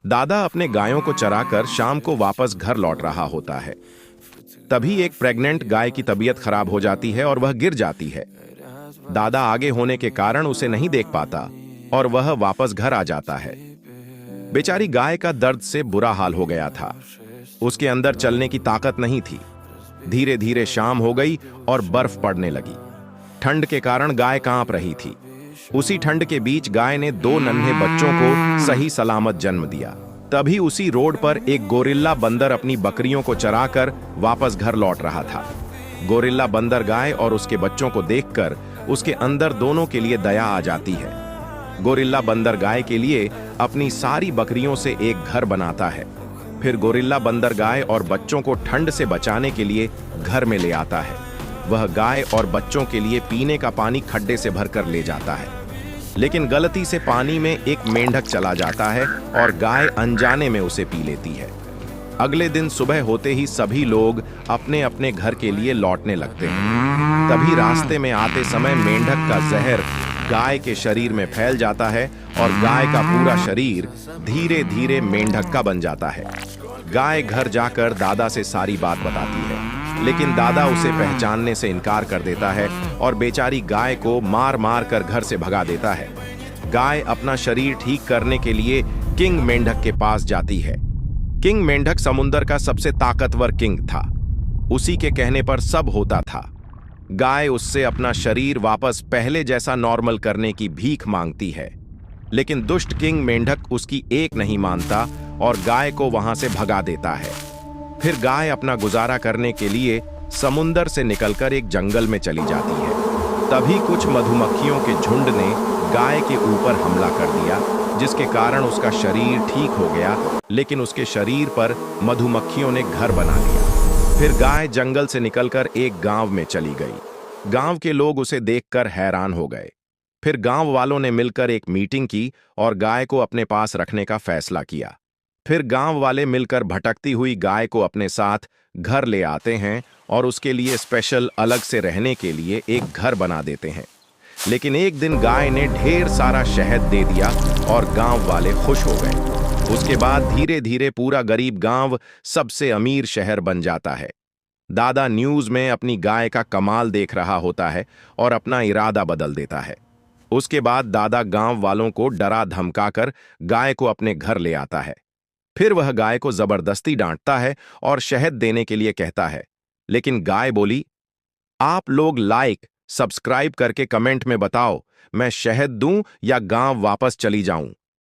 दादा अपने गायों को चराकर शाम को वापस घर लौट रहा होता है। तभी एक प्रेग्नेंट गाय की तबीयत खराब हो जाती है और वह गिर जाती है। दादा आगे होने के कारण उसे नहीं देख पाता और वह वापस घर आ जाता है। बेचारी गाय का दर्द से बुरा हाल हो गया था। उसके अंदर चलने की ताकत नहीं थी। धीरे धीरे शाम हो गई और बर्फ पड़ने लगी। ठंड के कारण गाय कांप रही थी। उसी ठंड के बीच गाय ने दो नन्हे बच्चों को सही सलामत जन्म दिया। तभी उसी रोड पर एक गोरिल्ला बंदर अपनी बकरियों को चराकर वापस घर लौट रहा था। गोरिल्ला बंदर गाय और उसके बच्चों को देखकर उसके अंदर दोनों के लिए दया आ जाती है। गोरिल्ला बंदर गाय के लिए अपनी सारी बकरियों से एक घर बनाता है। फिर गोरिल्ला बंदर गाय और बच्चों को ठंड से बचाने के लिए घर में ले आता है। वह गाय और बच्चों के लिए पीने का पानी खड्डे से भरकर ले जाता है, लेकिन गलती से पानी में एक मेंढक चला जाता है और गाय अनजाने में उसे पी लेती है। अगले दिन सुबह होते ही सभी लोग अपने अपने घर के लिए लौटने लगते हैं। तभी रास्ते में आते समय मेंढक का जहर गाय के शरीर में फैल जाता है और गाय का पूरा शरीर धीरे धीरे मेंढक का बन जाता है। गाय घर जाकर दादा से सारी बात बताती है, लेकिन दादा उसे पहचानने से इनकार कर देता है और बेचारी गाय को मार मार कर घर से भगा देता है। गाय अपना शरीर ठीक करने के लिए किंग मेंढक के पास जाती है। किंग मेंढक समुंदर का सबसे ताकतवर किंग था। उसी के कहने पर सब होता था। गाय उससे अपना शरीर वापस पहले जैसा नॉर्मल करने की भीख मांगती है, लेकिन दुष्ट किंग मेंढक उसकी एक नहीं मानता और गाय को वहां से भगा देता है। फिर गाय अपना गुजारा करने के लिए समुंदर से निकलकर एक जंगल में चली जाती है। तभी कुछ मधुमक्खियों के झुंड ने गाय के ऊपर हमला कर दिया, जिसके कारण उसका शरीर ठीक हो गया, लेकिन उसके शरीर पर मधुमक्खियों ने घर बना लिया। फिर गाय जंगल से निकलकर एक गांव में चली गई। गांव के लोग उसे देखकर हैरान हो गए। फिर गांव वालों ने मिलकर एक मीटिंग की और गाय को अपने पास रखने का फैसला किया। फिर गांव वाले मिलकर भटकती हुई गाय को अपने साथ घर ले आते हैं और उसके लिए स्पेशल अलग से रहने के लिए एक घर बना देते हैं। लेकिन एक दिन गाय ने ढेर सारा शहद दे दिया और गांव वाले खुश हो गए। उसके बाद धीरे धीरे पूरा गरीब गांव सबसे अमीर शहर बन जाता है। दादा न्यूज में अपनी गाय का कमाल देख रहा होता है और अपना इरादा बदल देता है। उसके बाद दादा गांव वालों को डरा धमकाकर गाय को अपने घर ले आता है। फिर वह गाय को जबरदस्ती डांटता है और शहद देने के लिए कहता है, लेकिन गाय बोली, आप लोग लाइक सब्सक्राइब करके कमेंट में बताओ, मैं शहद दूं या गांव वापस चली जाऊं।